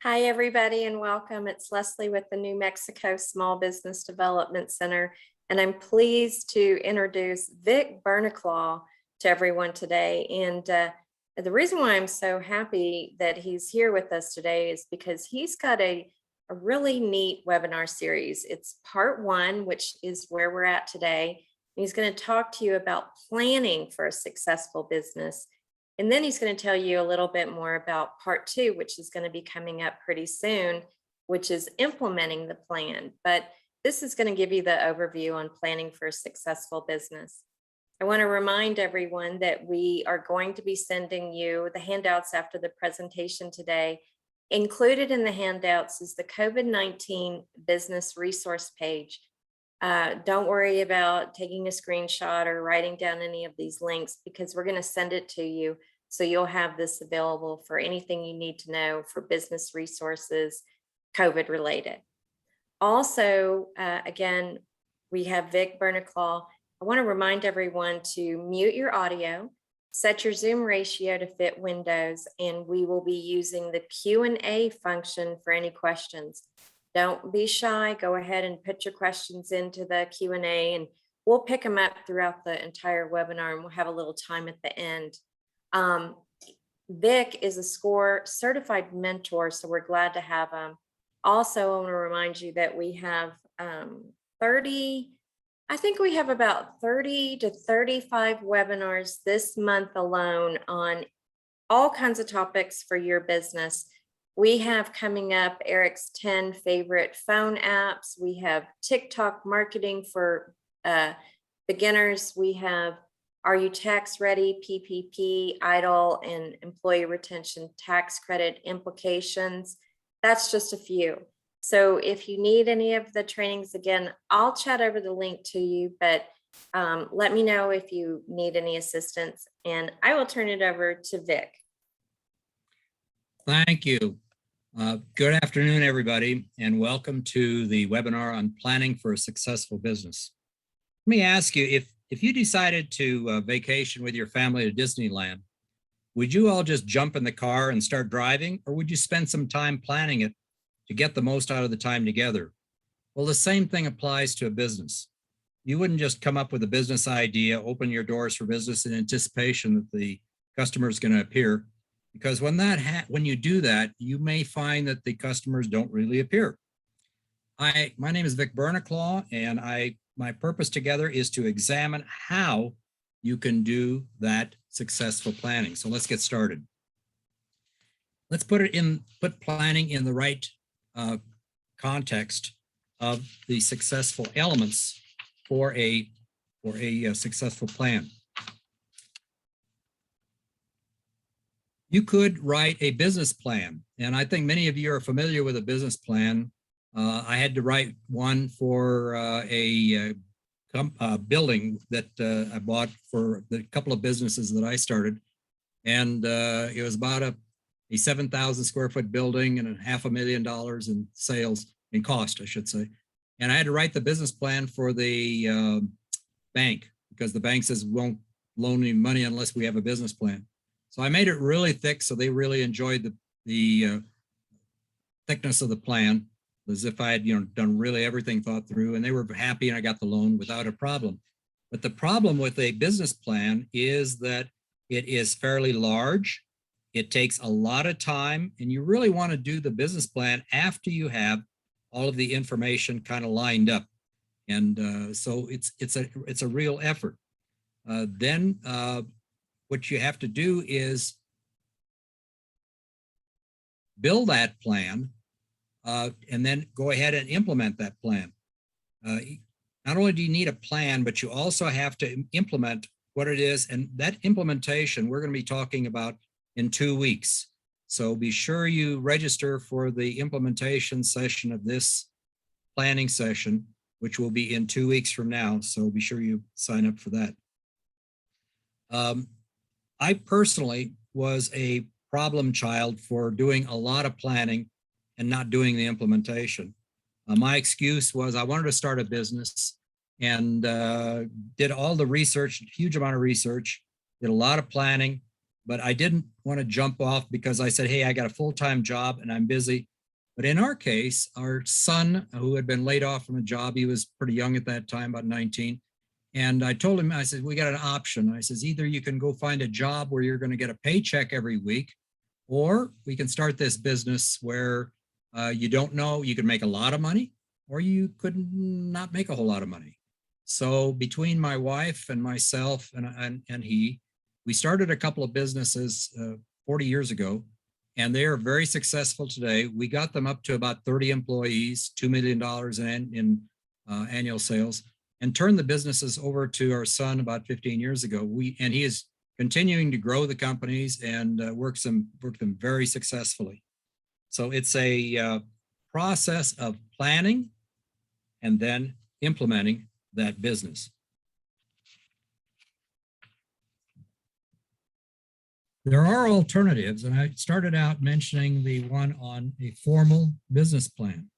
Hi, everybody, and welcome. It's Leslie with the New Mexico Small Business Development Center, and I'm pleased to introduce Vic Burnaclaw to everyone today. And the reason why I'm so happy that he's here with us today is because he's got a really neat webinar series. It's part one, which is where we're at today. He's going to talk to you about planning for a successful business. And then he's going to tell you a little bit more about part two, which is going to be coming up pretty soon, which is implementing the plan. But this is going to give you the overview on planning for a successful business. I want to remind everyone that we are going to be sending you the handouts after the presentation today. Included in the handouts is the COVID-19 business resource page. Don't worry about taking a screenshot or writing down any of these links because we're going to send it to you. So you'll have this available for anything you need to know for business resources, COVID related. Also, again, we have Vic Burnaclaw. I want to remind everyone to mute your audio, set your Zoom ratio to fit Windows, and we will be using the Q&A function for any questions. Don't be shy. Go ahead and put your questions into the Q&A and we'll pick them up throughout the entire webinar and we'll have a little time at the end. Vic is a SCORE certified mentor, so we're glad to have him. Also, I want to remind you that we have I think we have about 30 to 35 webinars this month alone on all kinds of topics for your business. We have coming up Eric's 10 favorite phone apps. We have TikTok marketing for beginners. We have Are You Tax Ready, PPP, EIDL, and Employee Retention Tax Credit Implications. That's just a few. So if you need any of the trainings, again, I'll chat over the link to you, but let me know if you need any assistance, and I will turn it over to Vic. Thank you. Good afternoon, everybody, and welcome to the webinar on planning for a successful business. Let me ask you, if you decided to vacation with your family to Disneyland, would you all just jump in the car and start driving, or would you spend some time planning it to get the most out of the time together? Well, the same thing applies to a business. You wouldn't just come up with a business idea, open your doors for business in anticipation that the customer is going to appear. Because when you do that, you may find that the customers don't really appear. My name is Vic Burnaclaw, and my purpose together is to examine how you can do that successful planning. So let's get started. Let's put planning in the right context of the successful elements for a successful plan. You could write a business plan, and I think many of you are familiar with a business plan. I had to write one for a building that I bought for the couple of businesses that I started, and it was about a 7,000 square foot building and $500,000 in sales, in cost, I should say. And I had to write the business plan for the bank because the bank says won't loan me money unless we have a business plan. So I made it really thick, so they really enjoyed the thickness of the plan, as if I had done really everything thought through, and they were happy, and I got the loan without a problem. But the problem with a business plan is that it is fairly large. It takes a lot of time, and you really want to do the business plan after you have all of the information kind of lined up, and so it's a real effort. Then what you have to do is build that plan and then go ahead and implement that plan. Not only do you need a plan, but you also have to implement what it is. And that implementation, we're going to be talking about in 2 weeks. So be sure you register for the implementation session of this planning session, which will be in 2 weeks from now. So be sure you sign up for that. I personally was a problem child for doing a lot of planning and not doing the implementation. My excuse was I wanted to start a business and did all the research, huge amount of research, did a lot of planning, but I didn't want to jump off because I said, hey, I got a full-time job and I'm busy. But in our case, our son, who had been laid off from a job, he was pretty young at that time, about 19. And I told him, I said, we got an option. I says, either you can go find a job where you're going to get a paycheck every week, or we can start this business where you don't know, you can make a lot of money, or you could not make a whole lot of money. So between my wife and myself and he, we started a couple of businesses 40 years ago, and they are very successful today. We got them up to about 30 employees, $2 million in annual sales, and turned the businesses over to our son about 15 years ago. And he is continuing to grow the companies and work them very successfully. So it's a process of planning and then implementing that business. There are alternatives, and I started out mentioning the one on a formal business plan.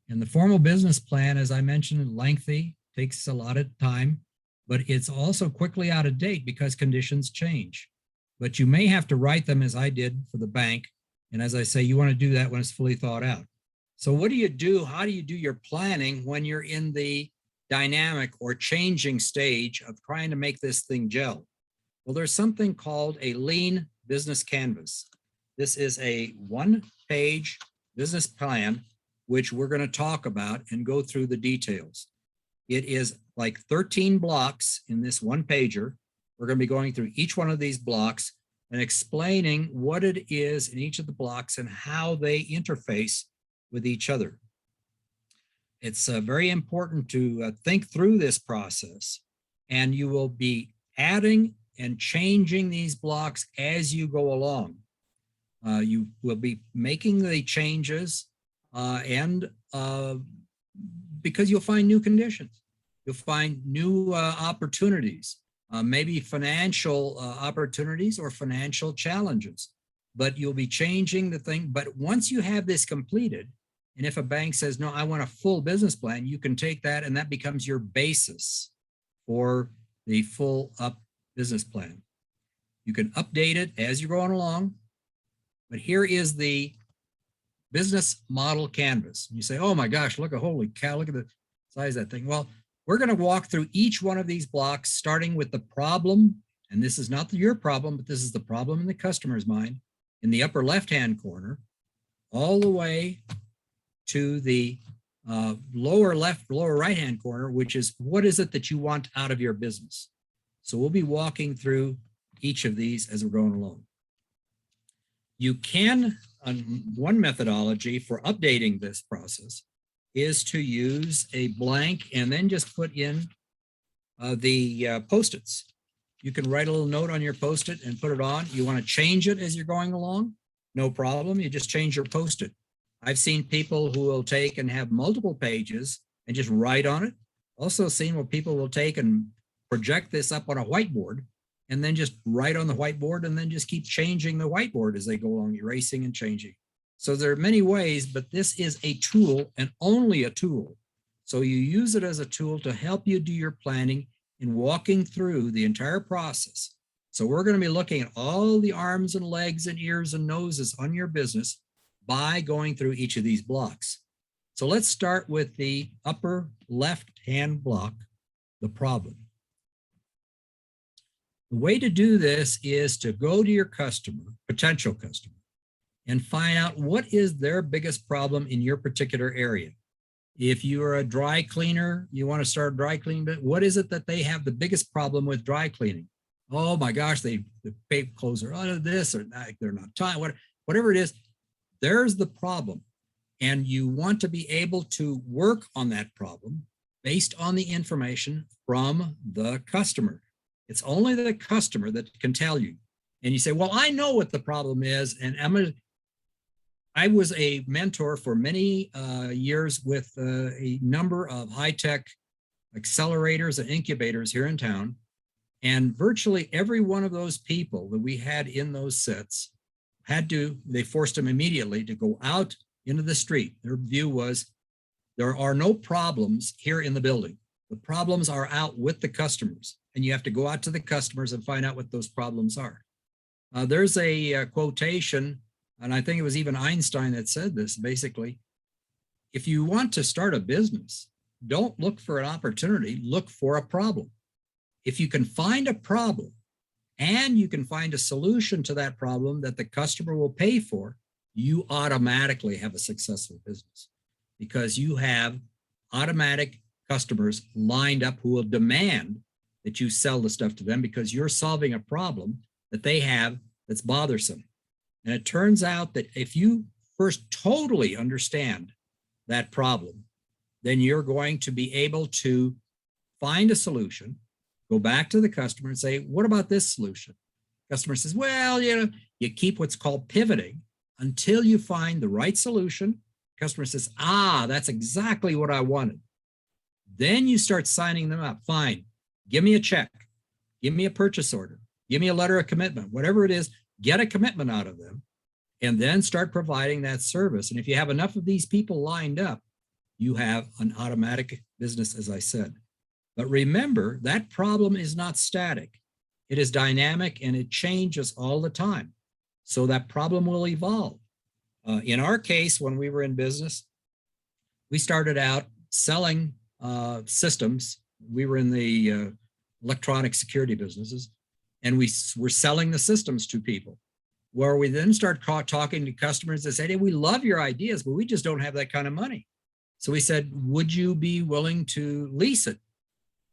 And the formal business plan, as I mentioned, lengthy, takes a lot of time, but it's also quickly out of date because conditions change. But you may have to write them, as I did for the bank. And as I say, you want to do that when it's fully thought out. So what do you do? How do you do your planning when you're in the dynamic or changing stage of trying to make this thing gel? Well, there's something called a lean business canvas. This is a one-page business plan, which we're going to talk about and go through the details. It is like 13 blocks in this one pager. We're going to be going through each one of these blocks and explaining what it is in each of the blocks and how they interface with each other. It's very important to think through this process, and you will be adding and changing these blocks as you go along. You will be making the changes because you'll find new conditions. You'll find new opportunities, maybe financial opportunities or financial challenges, but you'll be changing the thing. But once you have this completed, and if a bank says, no, I want a full business plan, you can take that and that becomes your basis for the full up business plan. You can update it as you're going along, but here is the business model canvas. You say, oh my gosh, look at, holy cow, look at the size of that thing. Well, we're going to walk through each one of these blocks, starting with the problem. And this is not your problem, but this is the problem in the customer's mind in the upper left-hand corner, all the way to the lower left, lower right-hand corner, which is what is it that you want out of your business? So we'll be walking through each of these as we're going along. You can, one methodology for updating this process is to use a blank and then just put in the Post-its. You can write a little note on your Post-it and put it on. You want to change it as you're going along? No problem. You just change your Post-it. I've seen people who will take and have multiple pages and just write on it. Also seen where people will take and project this up on a whiteboard and then just write on the whiteboard and then just keep changing the whiteboard as they go along, erasing and changing. So there are many ways, but this is a tool and only a tool. So you use it as a tool to help you do your planning in walking through the entire process. So we're going to be looking at all the arms and legs and ears and noses on your business by going through each of these blocks. So let's start with the upper left-hand block, the problem. The way to do this is to go to your customer, potential customer, and find out what is their biggest problem in your particular area. If you're a dry cleaner, you want to start dry cleaning, but what is it that they have the biggest problem with dry cleaning? Oh my gosh, the paper clothes are out of this, or they're not tied, whatever it is, there's the problem. And you want to be able to work on that problem based on the information from the customer. It's only the customer that can tell you. And you say, well, I know what the problem is. And I was a mentor for many years with a number of high-tech accelerators and incubators here in town. And virtually every one of those people that we had in those sets they forced them immediately to go out into the street. Their view was, there are no problems here in the building. The problems are out with the customers. And you have to go out to the customers and find out what those problems are. There's a quotation, and I think it was even Einstein that said this, basically, if you want to start a business, don't look for an opportunity, look for a problem. If you can find a problem and you can find a solution to that problem that the customer will pay for, you automatically have a successful business because you have automatic customers lined up who will demand that you sell the stuff to them because you're solving a problem that they have that's bothersome. And it turns out that if you first totally understand that problem, then you're going to be able to find a solution, go back to the customer and say, what about this solution? Customer says, well, you keep what's called pivoting until you find the right solution. Customer says, that's exactly what I wanted. Then you start signing them up. Fine, give me a check, give me a purchase order, give me a letter of commitment, whatever it is, get a commitment out of them, and then start providing that service. And if you have enough of these people lined up, you have an automatic business, as I said. But remember, that problem is not static. It is dynamic and it changes all the time. So that problem will evolve. In our case, when we were in business, we started out selling systems. We were in the electronic security businesses, and we were selling the systems to people, where we then start talking to customers that said, hey, we love your ideas, but we just don't have that kind of money. So we said, would you be willing to lease it?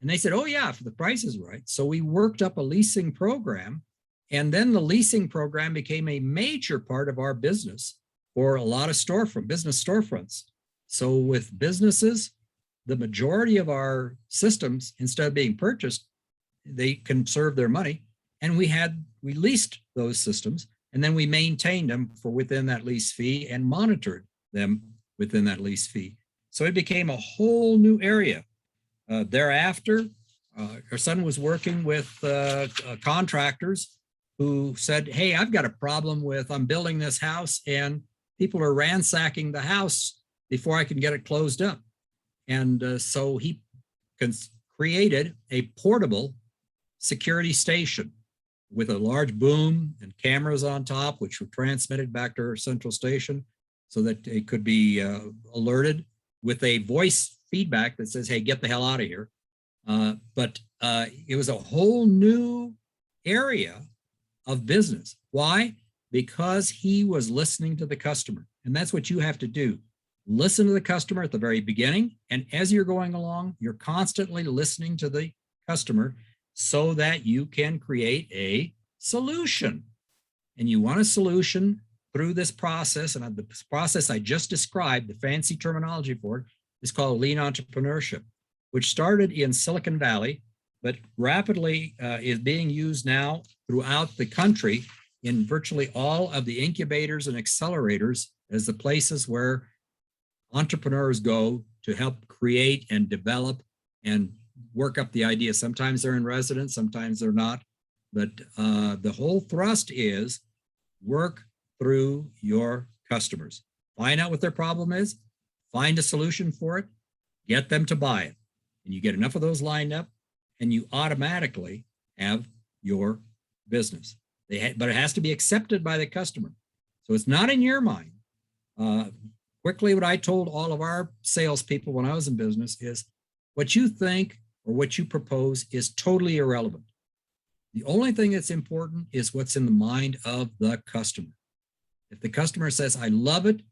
And they said, oh yeah, if the price is right. So we worked up a leasing program, and then the leasing program became a major part of our business for a lot of business storefronts. So with businesses, the majority of our systems, instead of being purchased, they conserve their money. And we leased those systems, and then we maintained them for within that lease fee and monitored them within that lease fee. So it became a whole new area. Thereafter, our son was working with contractors who said, hey, I've got a problem with, I'm building this house and people are ransacking the house before I can get it closed up. And so he created a portable security station with a large boom and cameras on top, which were transmitted back to our central station so that it could be alerted with a voice feedback that says, hey, get the hell out of here. But it was a whole new area of business. Why? Because he was listening to the customer. And that's what you have to do. Listen to the customer at the very beginning. And as you're going along, you're constantly listening to the customer so that you can create a solution. And you want a solution through this process. And the process I just described, the fancy terminology for it, is called lean entrepreneurship, which started in Silicon Valley, but rapidly is being used now throughout the country in virtually all of the incubators and accelerators as the places where entrepreneurs go to help create and develop and work up the idea. Sometimes they're in residence, sometimes they're not. But the whole thrust is work through your customers. Find out what their problem is, find a solution for it, get them to buy it. And you get enough of those lined up, and you automatically have your business. But it has to be accepted by the customer. So it's not in your mind. Quickly, what I told all of our salespeople when I was in business is what you think or what you propose is totally irrelevant. The only thing that's important is what's in the mind of the customer. If the customer says, I love it,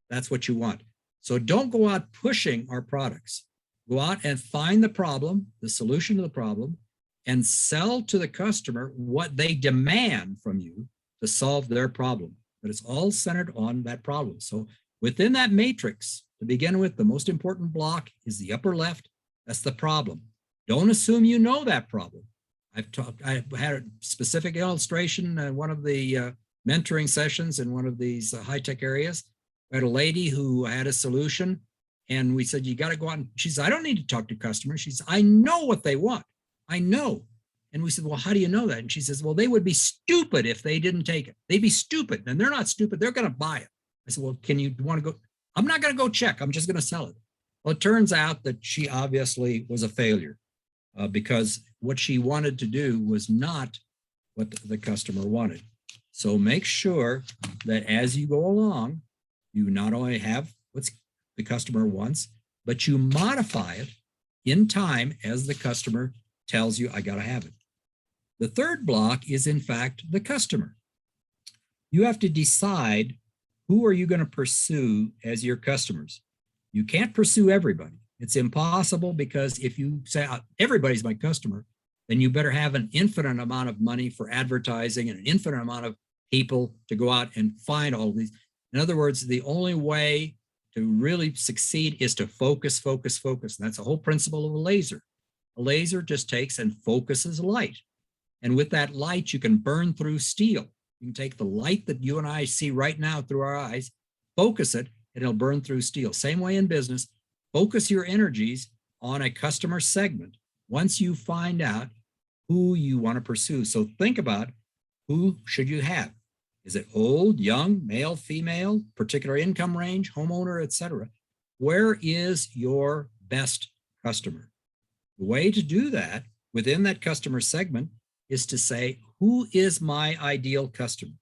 that's what you want. So don't go out pushing our products. Go out and find the problem, the solution to the problem, and sell to the customer what they demand from you to solve their problem. But it's all centered on that problem. So within that matrix, to begin with, the most important block is the upper left. That's the problem. Don't assume you know that problem. I had a specific illustration in one of the mentoring sessions in one of these high-tech areas. I had a lady who had a solution, and we said, you got to go out. And she said, I don't need to talk to customers. She said, I know what they want. I know. And we said, well, how do you know that? And she says, well, they would be stupid if they didn't take it. They'd be stupid. And they're not stupid. They're going to buy it. I said, well, want to go? I'm not going to go check. I'm just going to sell it. Well, it turns out that she obviously was a failure because what she wanted to do was not what the customer wanted. So make sure that as you go along, you not only have what the customer wants, but you modify it in time as the customer tells you, I got to have it. The third block is, in fact, the customer. You have to decide who are you going to pursue as your customers. You can't pursue everybody. It's impossible, because if you say everybody's my customer, then you better have an infinite amount of money for advertising and an infinite amount of people to go out and find all of these. In other words, the only way to really succeed is to focus, focus, focus. And that's the whole principle of a laser. A laser just takes and focuses light. And with that light, you can burn through steel. You can take the light that you and I see right now through our eyes, focus it, and it'll burn through steel. Same way in business, focus your energies on a customer segment once you find out who you want to pursue. So think about, who should you have? Is it old, young, male, female, particular income range, homeowner, etc.? Where is your best customer? The way to do that within that customer segment is to say, who is my ideal customer?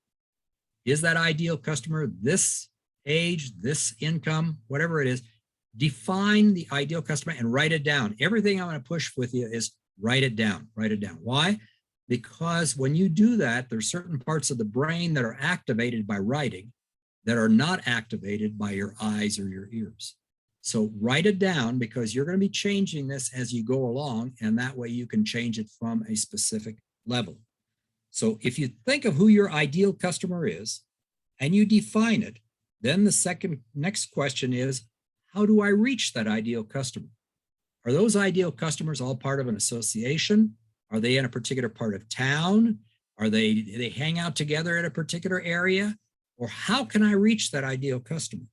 Is that ideal customer this age, this income, whatever it is? Define the ideal customer and write it down. Everything I'm going to push with you is write it down, write it down. Why? Because when you do that, there's certain parts of the brain that are activated by writing that are not activated by your eyes or your ears. So write it down, because you're going to be changing this as you go along, and that way you can change it from a specific level. So if you think of who your ideal customer is and you define it, then the next question is, how do I reach that ideal customer? Are those ideal customers all part of an association? Are they in a particular part of town? Do they hang out together in a particular area? Or how can I reach that ideal customer?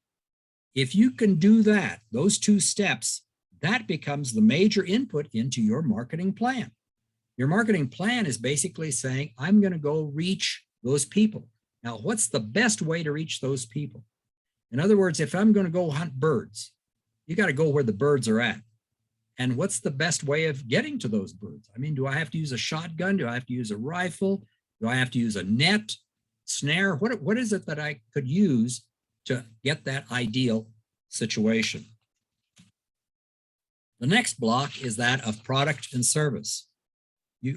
If you can do that, those two steps, that becomes the major input into your marketing plan. Your marketing plan is basically saying, I'm going to go reach those people. Now, what's the best way to reach those people? In other words, if I'm going to go hunt birds, you got to go where the birds are at. And what's the best way of getting to those birds? I mean, do I have to use a shotgun? Do I have to use a rifle? Do I have to use a net, snare? What is it that I could use to get that ideal situation? The next block is that of product and service.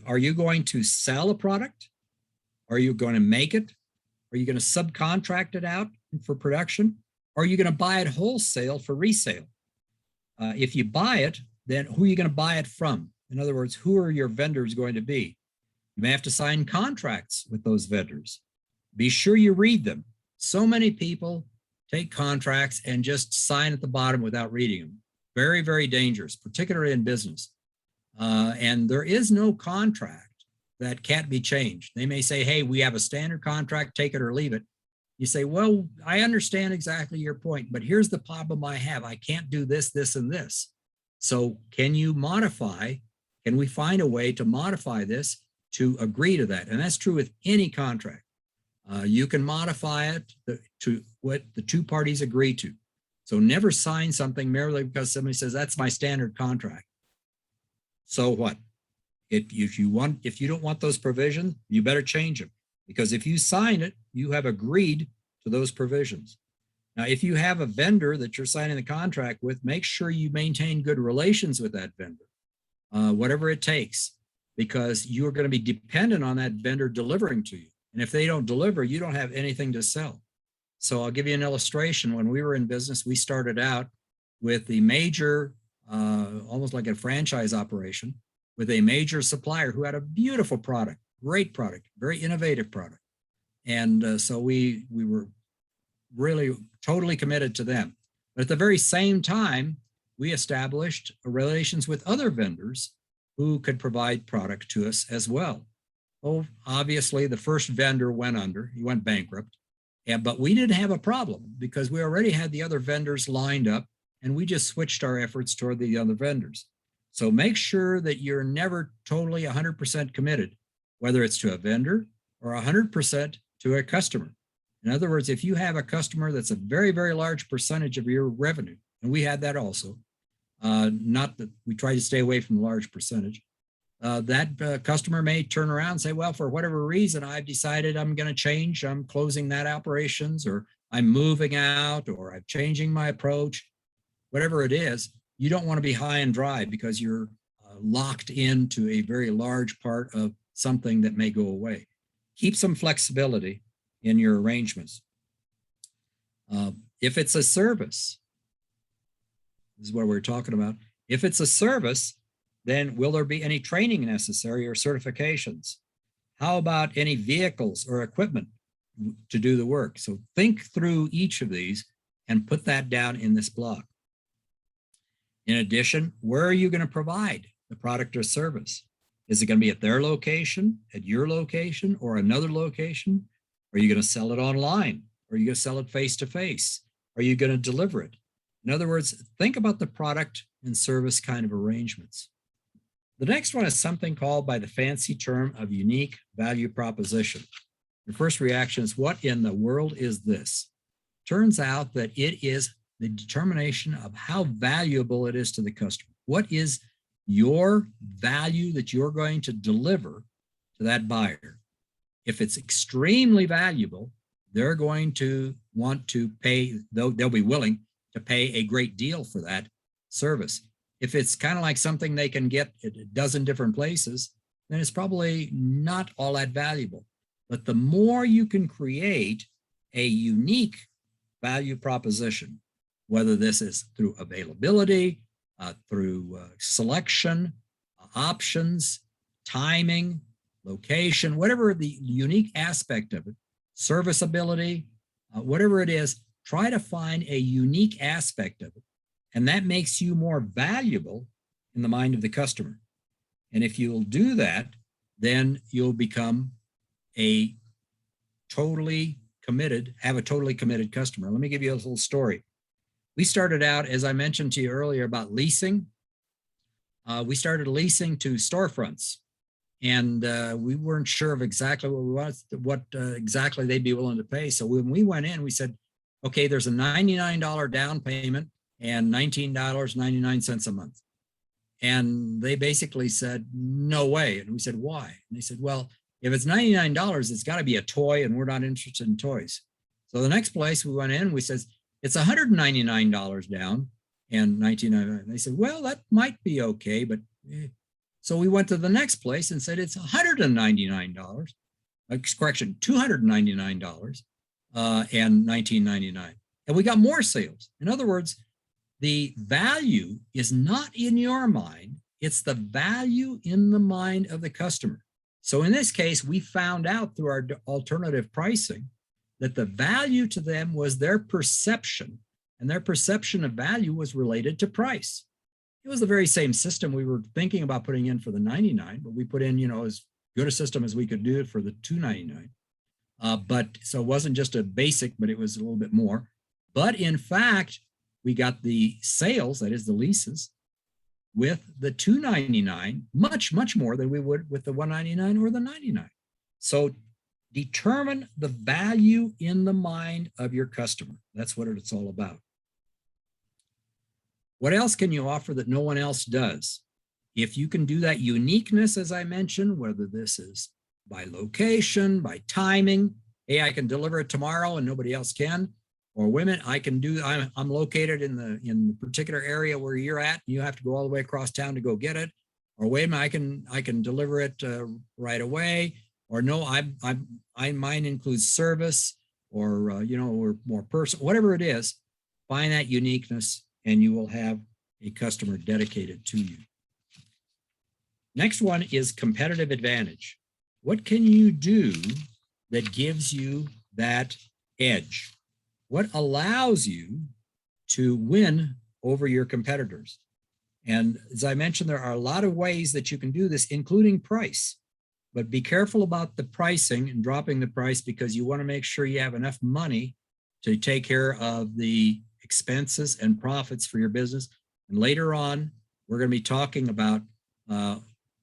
Are you going to sell a product? Are you going to make it? Are you going to subcontract it out for production? Or are you going to buy it wholesale for resale? If you buy it, then who are you going to buy it from? In other words, who are your vendors going to be? You may have to sign contracts with those vendors. Be sure you read them. So many people take contracts and just sign at the bottom without reading them. Very, very dangerous, particularly in business. And there is no contract that can't be changed. They may say, hey, we have a standard contract, take it or leave it. You say, well, I understand exactly your point, but here's the problem I have. I can't do this, this, and this. So can you modify? Can we find a way to modify this to agree to that? And that's true with any contract. You can modify it to what the two parties agree to. So never sign something merely because somebody says, that's my standard contract. So what? If you don't want those provisions, you better change them. Because if you sign it, you have agreed to those provisions. Now, if you have a vendor that you're signing the contract with, make sure you maintain good relations with that vendor, whatever it takes, because you're going to be dependent on that vendor delivering to you. And if they don't deliver, you don't have anything to sell. So I'll give you an illustration. When we were in business, we started out with the major, almost like a franchise operation, with a major supplier who had a beautiful product, great product, very innovative product. And so we were really totally committed to them. But at the very same time, we established relations with other vendors who could provide product to us as well. Oh, obviously the first vendor went under, he went bankrupt, but we didn't have a problem because we already had the other vendors lined up and we just switched our efforts toward the other vendors. So make sure that you're never totally 100% committed, whether it's to a vendor or 100% to a customer. In other words, if you have a customer that's a very, very large percentage of your revenue, and we had that also, not that we try to stay away from the large percentage, that customer may turn around and say, well, for whatever reason, I've decided I'm going to change. I'm closing that operations, or I'm moving out, or I'm changing my approach. Whatever it is, you don't want to be high and dry because you're locked into a very large part of something that may go away. Keep some flexibility in your arrangements. If it's a service, this is what we're talking about. If it's a service, then will there be any training necessary or certifications? How about any vehicles or equipment to do the work? So think through each of these and put that down in this block. In addition, where are you going to provide the product or service? Is it going to be at their location, at your location, or another location? Are you going to sell it online? Are you going to sell it face-to-face? Are you going to deliver it? In other words, think about the product and service kind of arrangements. The next one is something called by the fancy term of unique value proposition. Your first reaction is, what in the world is this? Turns out that it is the determination of how valuable it is to the customer. What is your value that you're going to deliver to that buyer? If it's extremely valuable, they're going to want to pay, they'll be willing to pay a great deal for that service. If it's kind of like something they can get at a dozen different places, then it's probably not all that valuable. But the more you can create a unique value proposition, whether this is through availability, through selection, options, timing, location, whatever the unique aspect of it, serviceability, whatever it is, try to find a unique aspect of it. And that makes you more valuable in the mind of the customer. And if you'll do that, then you'll become a totally committed, have a totally committed customer. Let me give you a little story. We started out, as I mentioned to you earlier, about leasing. We started leasing to storefronts, and we weren't sure of exactly what we wanted, what exactly they'd be willing to pay. So when we went in, we said, okay, there's a $99 down payment and $19.99 a month. And they basically said, no way. And we said, why? And they said, well, if it's $99, it's got to be a toy, and we're not interested in toys. So the next place we went in, we said, it's $199 down and $19.99. They said, well, that might be okay, but So we went to the next place and said, it's $199, correction, $299 and $19.99. And we got more sales. In other words, the value is not in your mind, it's the value in the mind of the customer. So in this case, we found out through our alternative pricing that the value to them was their perception, and their perception of value was related to price. It was the very same system we were thinking about putting in for the 99, but we put in, as good a system as we could do it for the 299. But so it wasn't just a basic, but it was a little bit more. But in fact, we got the sales, that is the leases, with the 299 much, much more than we would with the 199 or the 99. So determine the value in the mind of your customer. That's what it's all about. What else can you offer that no one else does? If you can do that uniqueness, as I mentioned, whether this is by location, by timing, hey, I can deliver it tomorrow and nobody else can, or women, I'm located in the particular area where you're at, you have to go all the way across town to go get it, or wait a minute, I can deliver it right away, or no, mine includes service, or or more personal, whatever it is. Find that uniqueness, and you will have a customer dedicated to you. Next one is competitive advantage. What can you do that gives you that edge? What allows you to win over your competitors? And as I mentioned, there are a lot of ways that you can do this, including price. But be careful about the pricing and dropping the price, because you want to make sure you have enough money to take care of the expenses and profits for your business. And later on, we're going to be talking about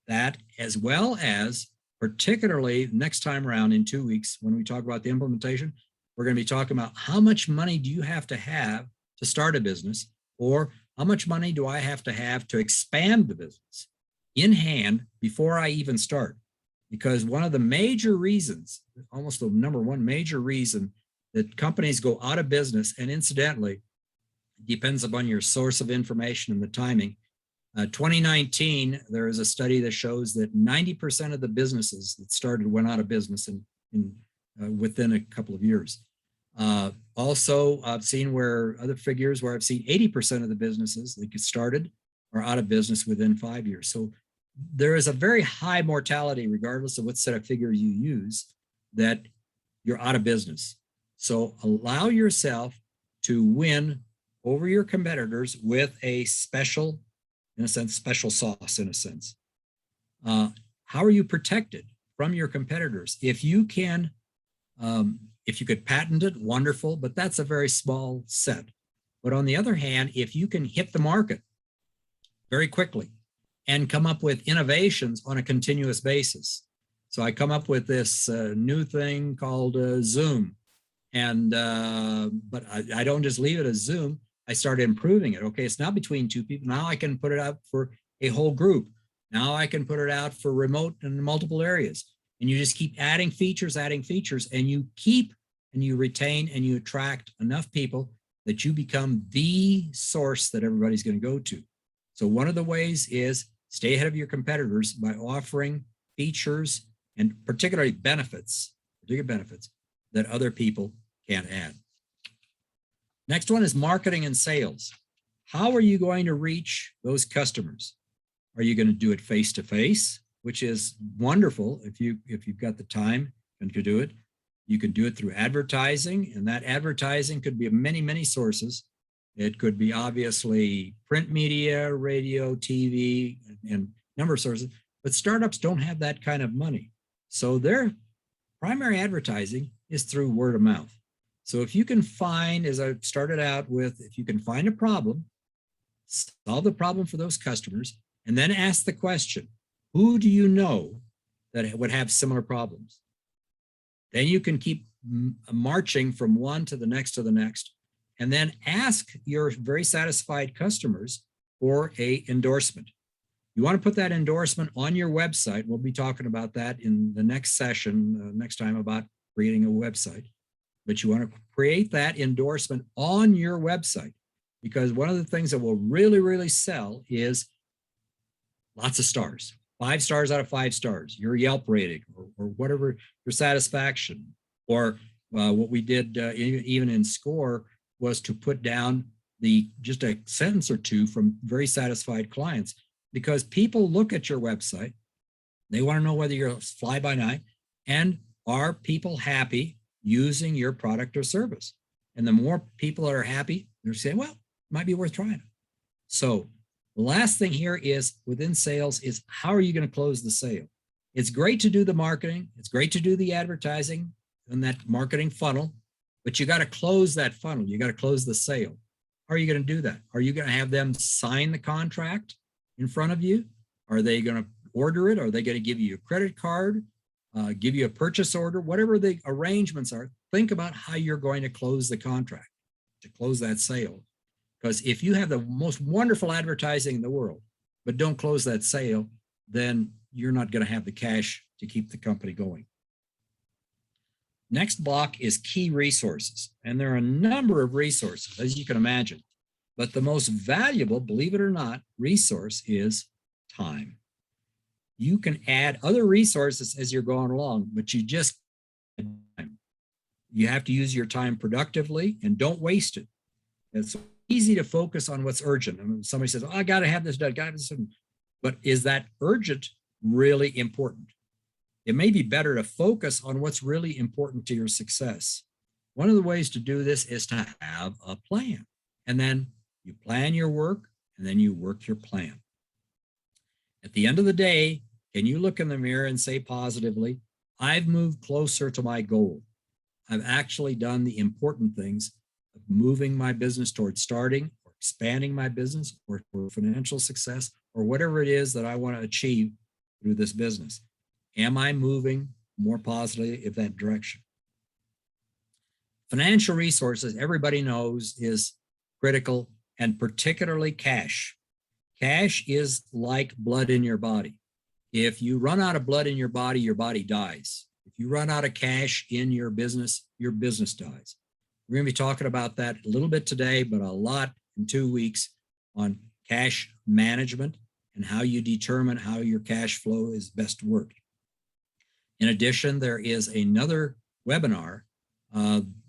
that, as well as particularly next time around in 2 weeks, when we talk about the implementation, we're going to be talking about how much money do you have to start a business, or how much money do I have to expand the business? in hand before I even start. Because one of the major reasons, almost the number one major reason that companies go out of business, and incidentally, depends upon your source of information and the timing. 2019, there is a study that shows that 90% of the businesses that started went out of business within a couple of years. Also, I've seen where other figures where I've seen 80% of the businesses that get started are out of business within 5 years. So there is a very high mortality, regardless of what set of figures you use, that you're out of business. So allow yourself to win over your competitors with a special, in a sense, special sauce, in a sense. How are you protected from your competitors? If you can, if you could patent it, wonderful, but that's a very small set. But on the other hand, if you can hit the market very quickly and come up with innovations on a continuous basis. So I come up with this new thing called Zoom. And, but I don't just leave it as Zoom. I started improving it. Okay, it's not between two people. Now I can put it out for a whole group. Now I can put it out for remote and multiple areas. And you just keep adding features, and you keep and you retain and you attract enough people that you become the source that everybody's going to go to. So one of the ways is stay ahead of your competitors by offering features and particularly benefits that other people can't add. Next one is marketing and sales. How are you going to reach those customers? Are you going to do it face-to-face, which is wonderful if you've got the time and could do it. You can do it through advertising, and that advertising could be of many, many sources. It could be obviously print media, radio, TV, and number of sources, but startups don't have that kind of money. So their primary advertising is through word of mouth. So if you can find, as I started out with, if you can find a problem, solve the problem for those customers, and then ask the question, who do you know that would have similar problems? Then you can keep marching from one to the next, and then ask your very satisfied customers for an endorsement. You want to put that endorsement on your website. We'll be talking about that in the next session, next time, about creating a website. But you want to create that endorsement on your website, because one of the things that will really, really sell is lots of stars. 5 stars out of 5 stars, your Yelp rating, or whatever your satisfaction. Or what we did even in SCORE was to put down just a sentence or two from very satisfied clients, because people look at your website, they want to know whether you're fly by night, and are people happy using your product or service. And the more people are happy, they're saying, well, it might be worth trying it. So the last thing here is within sales is, how are you going to close the sale? It's great to do the marketing. It's great to do the advertising and that marketing funnel, but you got to close that funnel. You got to close the sale. How are you going to do that? Are you going to have them sign the contract in front of you? Are they going to order it? Are they going to give you a credit card? Give you a purchase order? Whatever the arrangements are, think about how you're going to close the contract, to close that sale. Because if you have the most wonderful advertising in the world, but don't close that sale, then you're not going to have the cash to keep the company going. Next block is key resources. And there are a number of resources, as you can imagine. But the most valuable, believe it or not, resource is time. You can add other resources as you're going along, but you just, you have to use your time productively and don't waste it. It's easy to focus on what's urgent. I mean, somebody says, oh, I got to have this done, got this done. But is that urgent really important? It may be better to focus on what's really important to your success. One of the ways to do this is to have a plan. And then you plan your work, and then you work your plan. At the end of the day, can you look in the mirror and say positively, I've moved closer to my goal. I've actually done the important things of moving my business towards starting or expanding my business, or for financial success, or whatever it is that I want to achieve through this business. Am I moving more positively in that direction? Financial resources, everybody knows, is critical, and particularly cash. Cash is like blood in your body. If you run out of blood in your body dies. If you run out of cash in your business dies. We're going to be talking about that a little bit today, but a lot in 2 weeks on cash management and how you determine how your cash flow is best worked. In addition, there is another webinar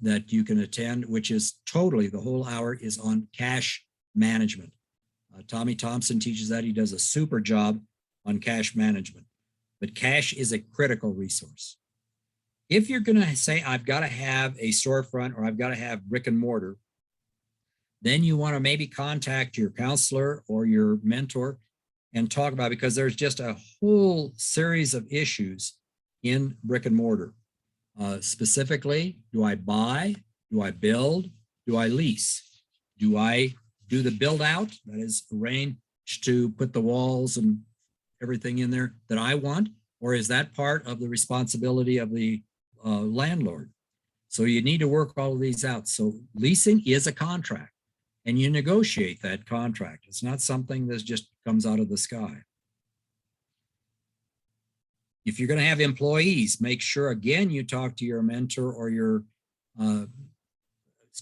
that you can attend, which is totally, the whole hour is on cash management. Tommy Thompson teaches that. He does a super job on cash management, but cash is a critical resource. If you're going to say, I've got to have a storefront or I've got to have brick and mortar, then you want to maybe contact your counselor or your mentor and talk about it, because there's just a whole series of issues in brick and mortar. Specifically, do I buy? Do I build? Do I lease? Do I do the build out, that is arrange to put the walls and everything in there that I want? Or is that part of the responsibility of the landlord? So you need to work all of these out. So leasing is a contract and you negotiate that contract. It's not something that just comes out of the sky. If you're going to have employees, make sure, again, you talk to your mentor or your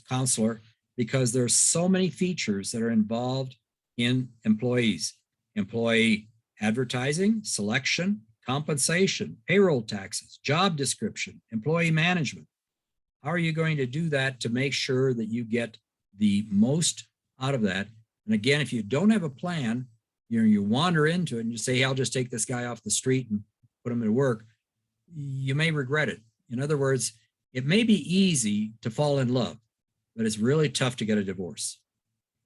counselor, because there's so many features that are involved in employees. Employee advertising, selection, compensation, payroll taxes, job description, employee management. How are you going to do that to make sure that you get the most out of that? And again, if you don't have a plan, you wander into it and you say, hey, I'll just take this guy off the street and put him to work, you may regret it. In other words, it may be easy to fall in love, but it's really tough to get a divorce.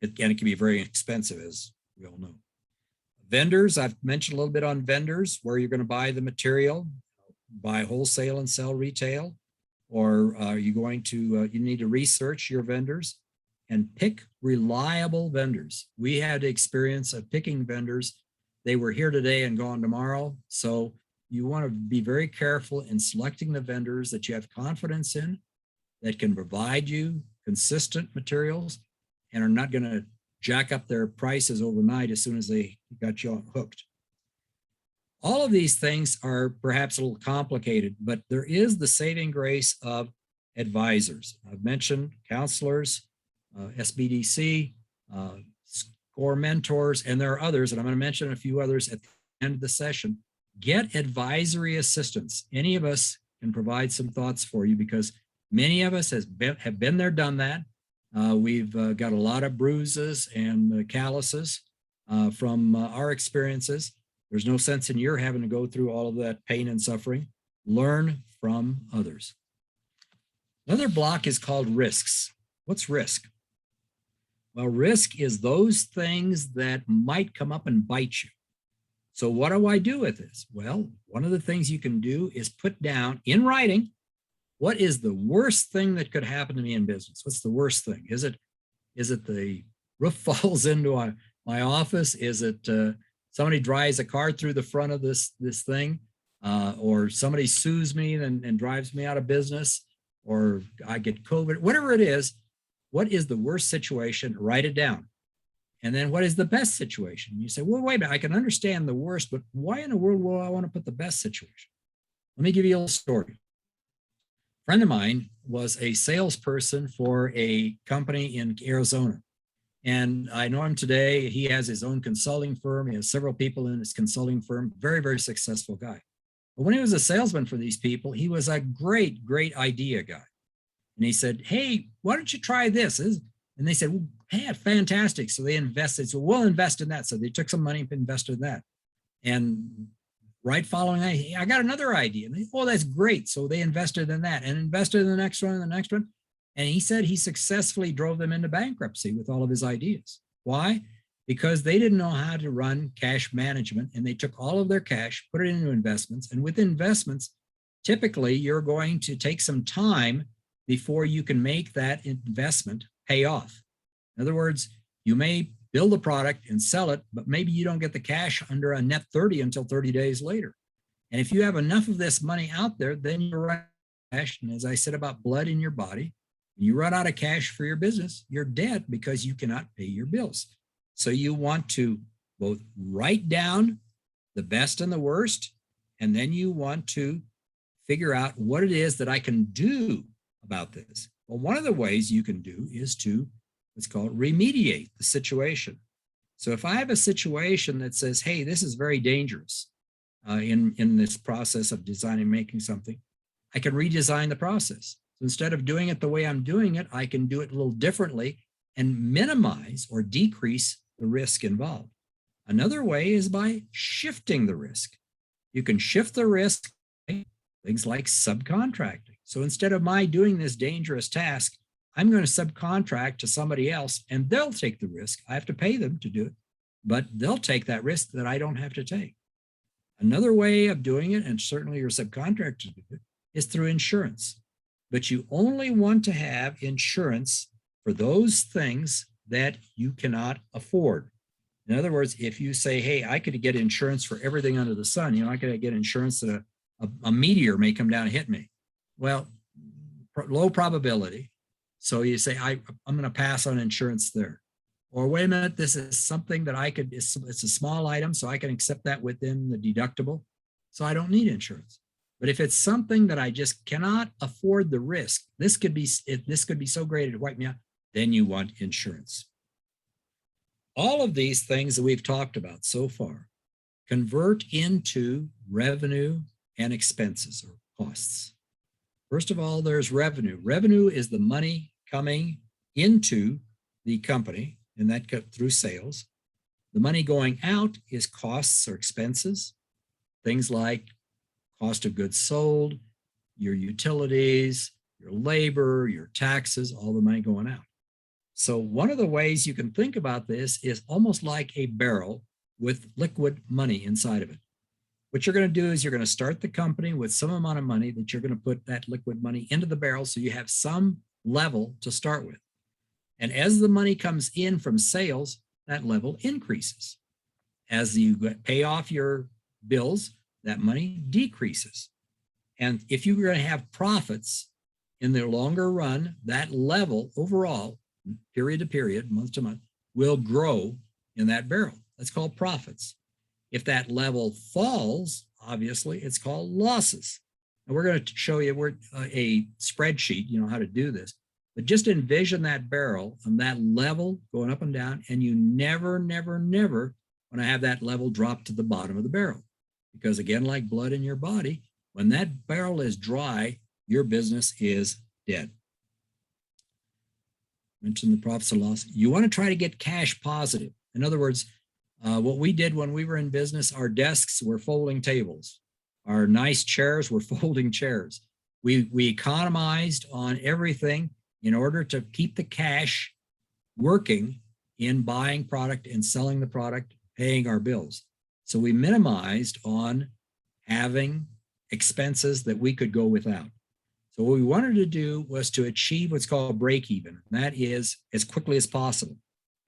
And it can be very expensive, as we all know. Vendors, I've mentioned a little bit on vendors, where you're going to buy the material, buy wholesale and sell retail, or are you going to, you need to research your vendors and pick reliable vendors. We had experience of picking vendors. They were here today and gone tomorrow. So you want to be very careful in selecting the vendors that you have confidence in, that can provide you consistent materials and are not going to jack up their prices overnight as soon as they got you hooked. All of these things are perhaps a little complicated, but there is the saving grace of advisors. I've mentioned counselors, SBDC, SCORE mentors, and there are others, and I'm going to mention a few others at the end of the session. Get advisory assistance. Any of us can provide some thoughts for you, because many of us have been there, done that. We've got a lot of bruises and calluses from our experiences. There's no sense in your having to go through all of that pain and suffering. Learn from others. Another block is called risks. What's risk? Well, risk is those things that might come up and bite you. So what do I do with this? Well, one of the things you can do is put down in writing, what is the worst thing that could happen to me in business? What's the worst thing? Is it the roof falls into my office? Is it somebody drives a car through the front of this thing? Or somebody sues me and drives me out of business? Or I get COVID? Whatever it is, what is the worst situation? Write it down. And then what is the best situation? You say, well, wait a minute, I can understand the worst, but why in the world will I want to put the best situation? Let me give you a little story. A friend of mine was a salesperson for a company in Arizona. And I know him today. He has his own consulting firm. He has several people in his consulting firm. Very, very successful guy. But when he was a salesman for these people, he was a great, great idea guy. And he said, hey, why don't you try this? And they said, well, hey, fantastic. So they invested. So we'll invest in that. So they took some money and invested in that. And right following that, hey, I got another idea. And they, oh, that's great. So they invested in that and invested in the next one and the next one. And he said he successfully drove them into bankruptcy with all of his ideas. Why? Because they didn't know how to run cash management, and they took all of their cash, put it into investments. And with investments, typically you're going to take some time before you can make that investment pay off. In other words, you may build a product and sell it, but maybe you don't get the cash under a net 30 until 30 days later. And if you have enough of this money out there, then you're running cash. And as I said about blood in your body, when you run out of cash for your business, you're dead because you cannot pay your bills. So you want to both write down the best and the worst, and then you want to figure out what it is that I can do about this. Well, one of the ways you can do is to what's called remediate the situation. So if I have a situation that says, hey, this is very dangerous in this process of designing, making something, I can redesign the process. So instead of doing it the way I'm doing it, I can do it a little differently and minimize or decrease the risk involved. Another way is by shifting the risk. You can shift the risk, things like subcontracting. So instead of my doing this dangerous task, I'm going to subcontract to somebody else and they'll take the risk. I have to pay them to do it, but they'll take that risk that I don't have to take. Another way of doing it, and certainly your subcontractor to do it, is through insurance. But you only want to have insurance for those things that you cannot afford. In other words, if you say, hey, I could get insurance for everything under the sun, I could get insurance that a meteor may come down and hit me. Well, low probability. So you say, I'm going to pass on insurance there. Or wait a minute, this is something that I could, it's a small item, so I can accept that within the deductible. So I don't need insurance. But if it's something that I just cannot afford the risk, this could be so great it wipe me out, then you want insurance. All of these things that we've talked about so far convert into revenue and expenses or costs. First of all, there's revenue. Revenue is the money coming into the company, and that comes through sales. The money going out is costs or expenses, things like cost of goods sold, your utilities, your labor, your taxes, all the money going out. So one of the ways you can think about this is almost like a barrel with liquid money inside of it. What you're going to do is you're going to start the company with some amount of money that you're going to put that liquid money into the barrel so you have some level to start with. And as the money comes in from sales, that level increases. As you pay off your bills, that money decreases. And if you're going to have profits in the longer run, that level overall, period to period, month to month, will grow in that barrel. That's called profits. If that level falls, obviously, it's called losses. And we're going to show you a spreadsheet, how to do this. But just envision that barrel on that level going up and down, and you never, never, never want to have that level drop to the bottom of the barrel. Because again, like blood in your body, when that barrel is dry, your business is dead. Mention the profits and loss. You want to try to get cash positive. In other words, what we did when we were in business, our desks were folding tables. Our nice chairs were folding chairs. We economized on everything in order to keep the cash working in buying product and selling the product, paying our bills. So we minimized on having expenses that we could go without. So what we wanted to do was to achieve what's called break even. And that is as quickly as possible.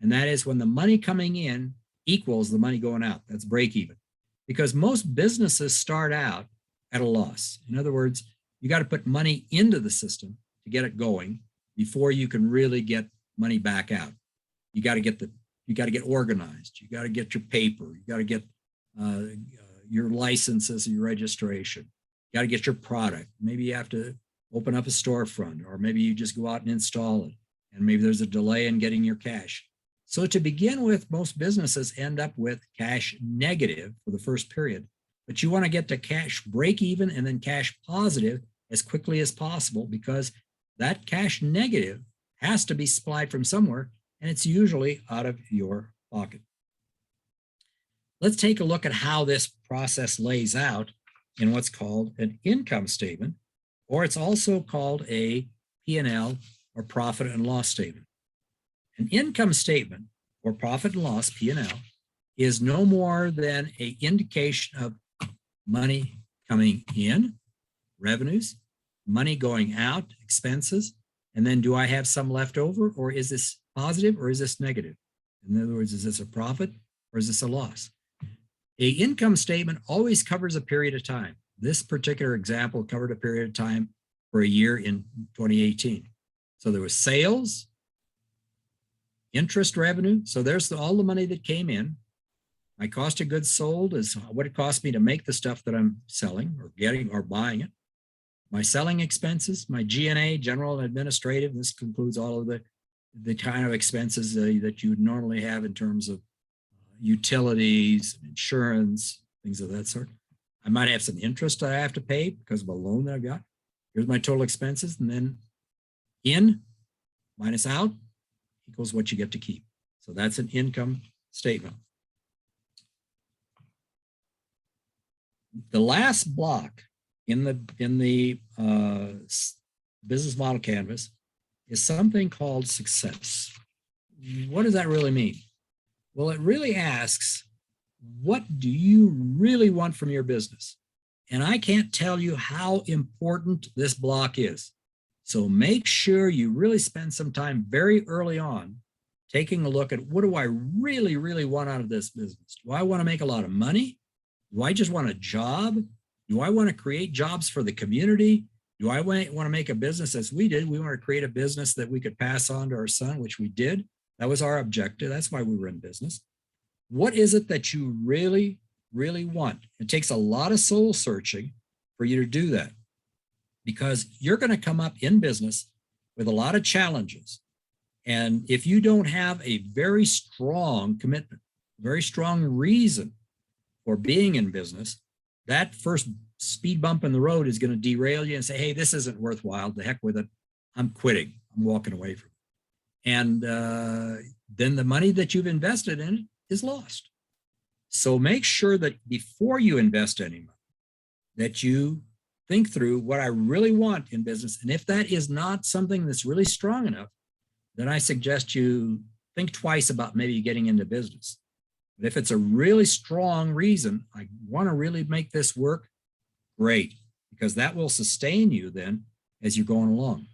And that is when the money coming in equals the money going out. That's break even. Because most businesses start out at a loss. In other words, you got to put money into the system to get it going before you can really get money back out. You got to get organized. You got to get your paper. You got to get your licenses and your registration. You got to get your product. Maybe you have to open up a storefront, or maybe you just go out and install it. And maybe there's a delay in getting your cash. So to begin with, most businesses end up with cash negative for the first period, but you want to get to cash break even and then cash positive as quickly as possible, because that cash negative has to be supplied from somewhere, and it's usually out of your pocket. Let's take a look at how this process lays out in what's called an income statement, or it's also called a P&L or profit and loss statement. An income statement or profit and loss, P&L, is no more than an indication of money coming in, revenues, money going out, expenses, and then do I have some left over, or is this positive or is this negative? In other words, is this a profit or is this a loss? An income statement always covers a period of time. This particular example covered a period of time for a year in 2018. So there was sales, interest revenue. So there's all the money that came in. My cost of goods sold is what it costs me to make the stuff that I'm selling or getting or buying it. My selling expenses, my G&A, general and administrative, this includes all of the kind of expenses that you would normally have in terms of utilities, insurance, things of that sort. I might have some interest I have to pay because of a loan that I've got. Here's my total expenses, and then in minus out equals what you get to keep. So that's an income statement. The last block in the business model canvas is something called success. What does that really mean? Well, it really asks, what do you really want from your business? And I can't tell you how important this block is. So make sure you really spend some time very early on taking a look at, what do I really, really want out of this business? Do I want to make a lot of money? Do I just want a job? Do I want to create jobs for the community? Do I want to make a business as we did? We want to create a business that we could pass on to our son, which we did. That was our objective. That's why we were in business. What is it that you really, really want? It takes a lot of soul searching for you to do that, because you're going to come up in business with a lot of challenges. And if you don't have a very strong commitment, very strong reason for being in business, that first speed bump in the road is going to derail you and say, hey, this isn't worthwhile. The heck with it. I'm quitting. I'm walking away from it. And then the money that you've invested in it is lost. So make sure that before you invest any money, that you think through what I really want in business. And if that is not something that's really strong enough, then I suggest you think twice about maybe getting into business. But if it's a really strong reason, I want to really make this work, great, because that will sustain you then as you're going along.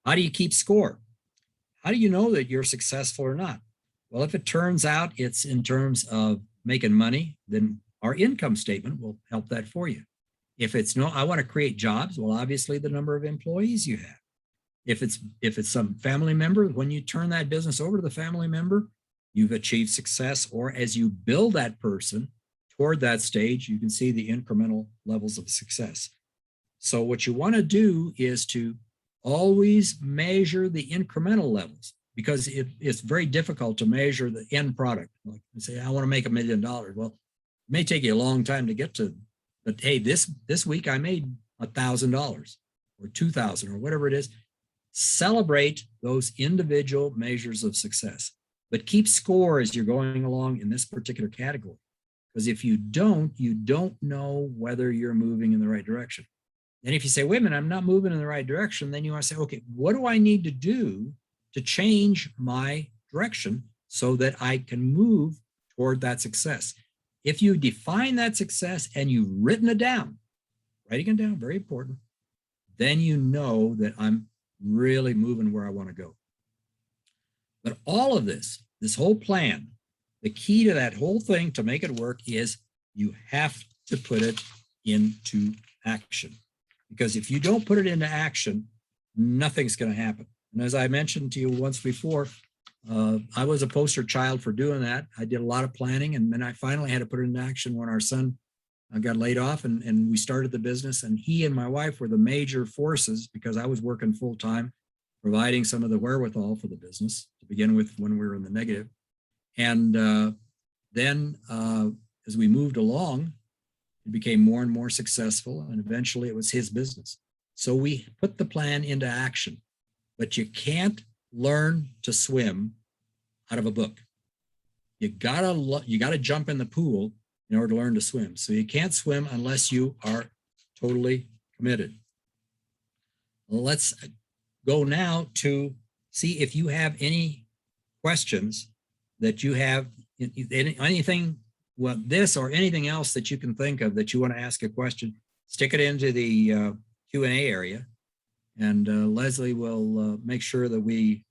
How do you keep score? How do you know that you're successful or not? Well, if it turns out it's in terms of making money, then our income statement will help that for you. If it's no, I want to create jobs, well, obviously the number of employees you have. If it's some family member, when you turn that business over to the family member, you've achieved success. Or as you build that person toward that stage, you can see the incremental levels of success. So what you want to do is to always measure the incremental levels, because it's very difficult to measure the end product. Like say, I want to make $1 million. Well, it may take you a long time to get to, but hey, this week I made $1,000 or $2,000 or whatever it is. Celebrate those individual measures of success, but keep score as you're going along in this particular category. Because if you don't know whether you're moving in the right direction. And if you say, wait a minute, I'm not moving in the right direction, then you want to say, okay, what do I need to do to change my direction so that I can move toward that success? If you define that success and you've written it down, writing it down, very important, then you know that I'm really moving where I want to go. But all of this whole plan, the key to that whole thing to make it work is you have to put it into action. Because if you don't put it into action, nothing's going to happen. And as I mentioned to you once before, I was a poster child for doing that. I did a lot of planning, and then I finally had to put it into action when our son got laid off, and we started the business. And he and my wife were the major forces, because I was working full time, providing some of the wherewithal for the business to begin with when we were in the negative. And then as we moved along, it became more and more successful, and eventually it was his business. So we put the plan into action, but you can't learn to swim out of a book. You gotta jump in the pool in order to learn to swim. So you can't swim unless you are totally committed. Well, let's go now to see if you have any questions that you have, anything, well, this or anything else that you can think of that you want to ask a question. Stick it into the Q&A area, and Leslie will make sure that we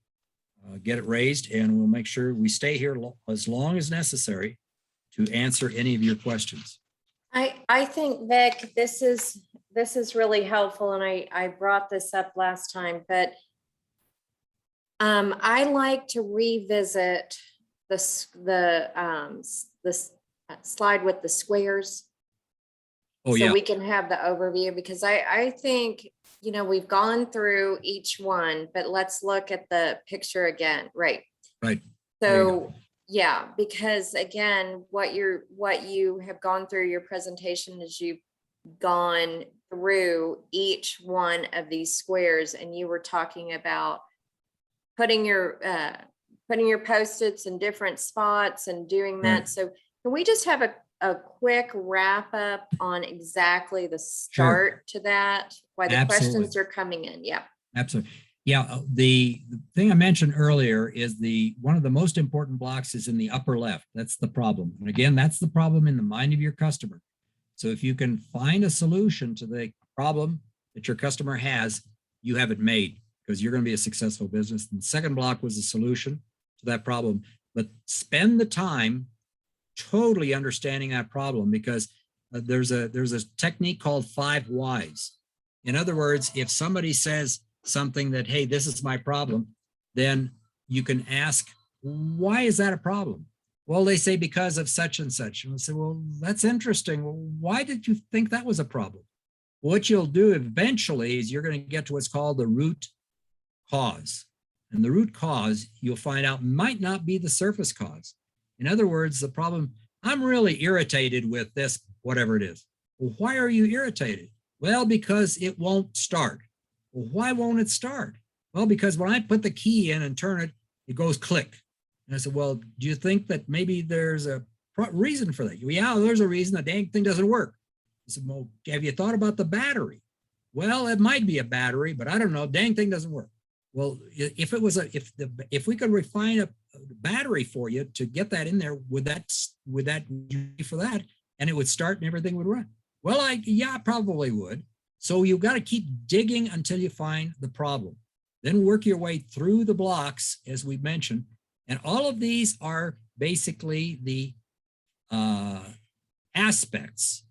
get it raised, and we'll make sure we stay here as long as necessary to answer any of your questions. I think, Vic, this is really helpful, and I brought this up last time, but I like to revisit slide with the squares? Oh, So yeah, we can have the overview, because I think, we've gone through each one, but let's look at the picture again. Right. right. There you go. So, yeah, because again, what you have gone through your presentation is you've gone through each one of these squares, and you were talking about putting your Post-its in different spots and doing that. Right. So can we just have a quick wrap up on exactly the Sure. start to that, why the Absolutely. questions are coming in? Yeah. Absolutely. Yeah, the thing I mentioned earlier is one of the most important blocks is in the upper left. That's the problem. And again, that's the problem in the mind of your customer. So if you can find a solution to the problem that your customer has, you have it made, because you're going to be a successful business. And the second block was a solution to that problem. But spend the time totally understanding that problem, because there's a technique called 5 whys. In other words, if somebody says something that, hey, this is my problem, then you can ask, why is that a problem? Well, they say because of such and such. And I say, well, that's interesting. Well, why did you think that was a problem? What you'll do eventually is you're going to get to what's called the root cause. And the root cause, you'll find out, might not be the surface cause. In other words, the problem, I'm really irritated with this, whatever it is. Well, why are you irritated? Well, because it won't start. Well, why won't it start? Well, because when I put the key in and turn it, it goes click. And I said, well, do you think that maybe there's a reason for that? Yeah, there's a reason. The dang thing doesn't work. I said, well, have you thought about the battery? Well, it might be a battery, but I don't know. Dang thing doesn't work. Well, if it was if we could refine a battery for you to get that in there, would that be for that? And it would start and everything would run. Well, yeah, probably would. So you've got to keep digging until you find the problem. Then work your way through the blocks, as we mentioned. And all of these are basically the aspects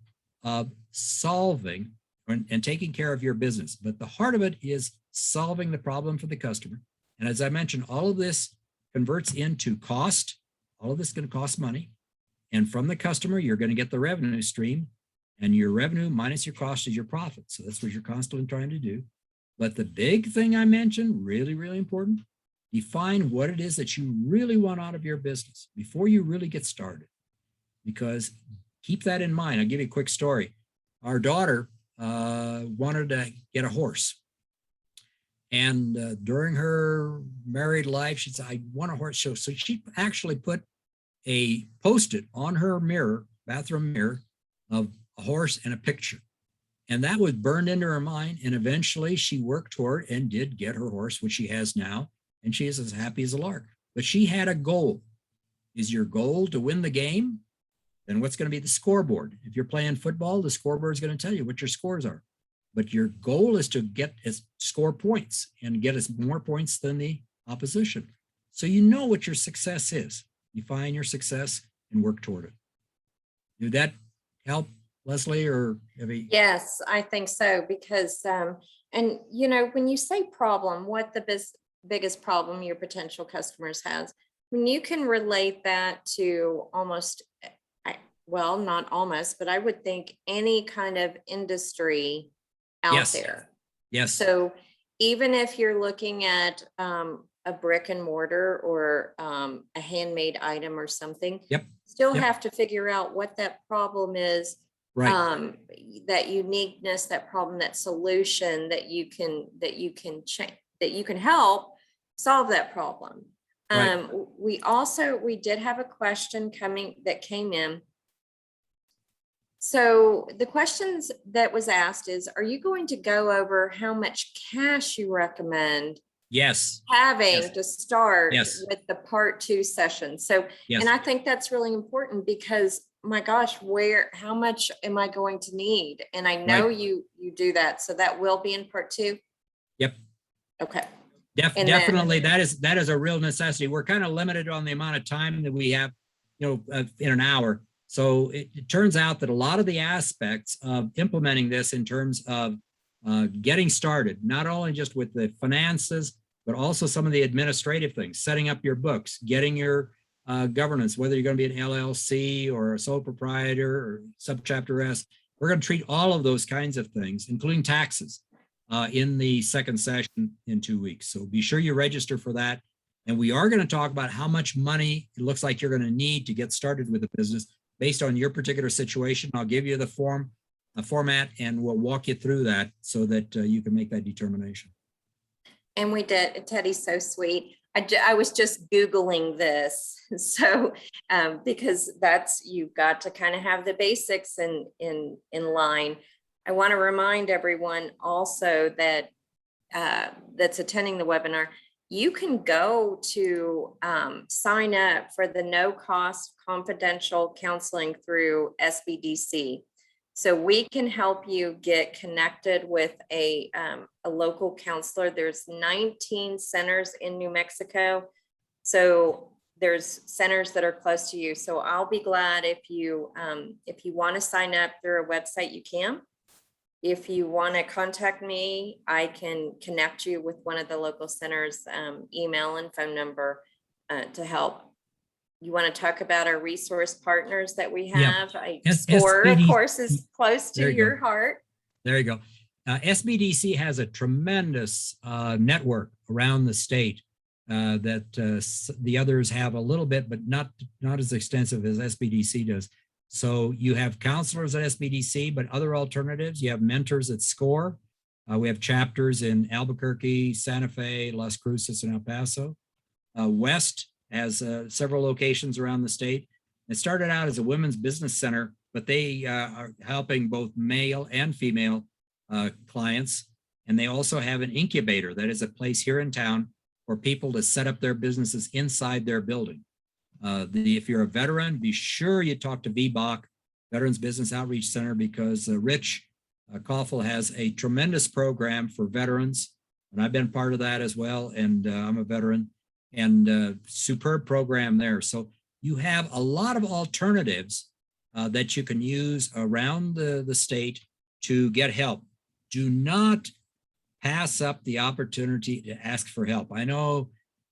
of solving and taking care of your business. But the heart of it is solving the problem for the customer. And as I mentioned, all of this converts into cost. All of this is going to cost money. And from the customer, you're going to get the revenue stream. And your revenue minus your cost is your profit. So that's what you're constantly trying to do. But the big thing I mentioned, really, really important, define what it is that you really want out of your business before you really get started. Because keep that in mind. I'll give you a quick story. Our daughter wanted to get a horse. And during her married life, she said, I want a horse. So she actually put a Post-it on her mirror, bathroom mirror, of a horse and a picture. And that was burned into her mind. And eventually she worked toward and did get her horse, which she has now. And she is as happy as a lark. But she had a goal. Is your goal to win the game? Then what's going to be the scoreboard? If you're playing football, the scoreboard is going to tell you what your scores are. But your goal is to score points and get us more points than the opposition. So you know what your success is. Define your success and work toward it. Did that help, Leslie, or have you? Yes, I think so, because and when you say problem, what the biggest problem your potential customers has, when you can relate that to almost, well, not almost, but I would think any kind of industry out Yes. there. Yes. So even if you're looking at a brick and mortar or a handmade item or something, Yep. still Yep. have to figure out what that problem is. Right. That uniqueness, that problem, that solution that you can help solve that problem. Right. We did have a question that came in. So the questions that was asked is, are you going to go over how much cash you recommend Yes. having to start Yes. with the part 2 session? So, Yes. and I think that's really important, because my gosh, how much am I going to need? And I know Right. you do that. So that will be in part 2. Yep. Okay. And Definitely. That is a real necessity. We're kind of limited on the amount of time that we have, in an hour. So it turns out that a lot of the aspects of implementing this in terms of getting started, not only just with the finances, but also some of the administrative things, setting up your books, getting your governance, whether you're going to be an LLC or a sole proprietor or subchapter S. We're going to treat all of those kinds of things, including taxes, in the second session in 2 weeks. So be sure you register for that. And we are going to talk about how much money it looks like you're going to need to get started with a business based on your particular situation. I'll give you the format, and we'll walk you through that so that you can make that determination. And we did. Teddy's so sweet. I was just Googling this. So because you've got to kind of have the basics in line. I want to remind everyone also that that's attending the webinar, you can go to sign up for the no cost confidential counseling through SBDC. So we can help you get connected with a local counselor. There's 19 centers in New Mexico. So there's centers that are close to you. So I'll be glad if you want to sign up through a website, you can. If you want to contact me, I can connect you with one of the local centers, email and phone number to help. You want to talk about our resource partners that we have? SCORE, of course, is close to your heart. There you go. SBDC has a tremendous network around the state that the others have a little bit, but not as extensive as SBDC does. So you have counselors at SBDC, but other alternatives. You have mentors at SCORE. We have chapters in Albuquerque, Santa Fe, Las Cruces, and El Paso. West has several locations around the state. It started out as a women's business center, but they are helping both male and female clients. And they also have an incubator that is a place here in town for people to set up their businesses inside their building. If you're a veteran, be sure you talk to VBOC, Veterans Business Outreach Center, because Rich Koffel has a tremendous program for veterans. And I've been part of that as well. And I'm a veteran. And superb program there. So you have a lot of alternatives that you can use around the state to get help. Do not pass up the opportunity to ask for help. I know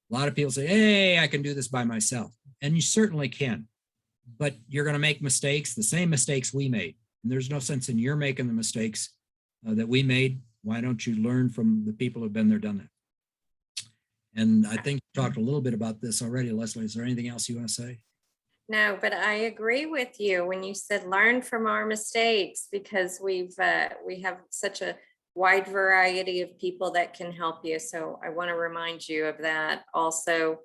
a lot of people say, hey, I can do this by myself. And you certainly can, but you're going to make mistakes, the same mistakes we made. And there's no sense in you're making the mistakes that we made. Why don't you learn from the people who've been there, done that? And I think you talked a little bit about this already, Leslie. Is there anything else you want to say? No, but I agree with you when you said learn from our mistakes, because we have such a wide variety of people that can help you. So I want to remind you of that. Also,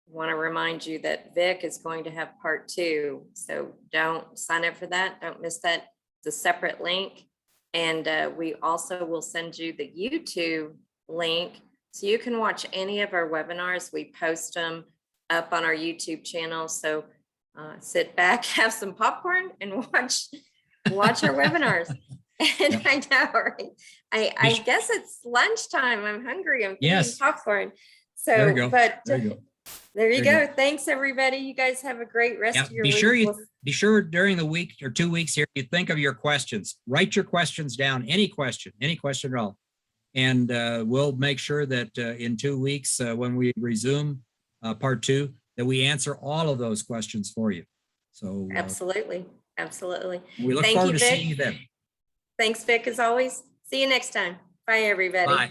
want to remind you that Vic is going to have part 2. So don't sign up for that. Don't miss that. It's a separate link. And we also will send you the YouTube link so you can watch any of our webinars. We post them up on our YouTube channel. So sit back, have some popcorn, and watch our webinars. And yep. I know, right? I guess it's lunchtime. I'm hungry. I'm eating popcorn. So, there you go. But there you go. There you go. Thanks, everybody. You guys have a great rest of your week. Be sure during the week or 2 weeks here, you think of your questions. Write your questions down. Any question at all. And we'll make sure that in 2 weeks, when we resume part 2, that we answer all of those questions for you. So absolutely. We look forward to seeing you then. Thanks, Vic, as always. See you next time. Bye, everybody. Bye.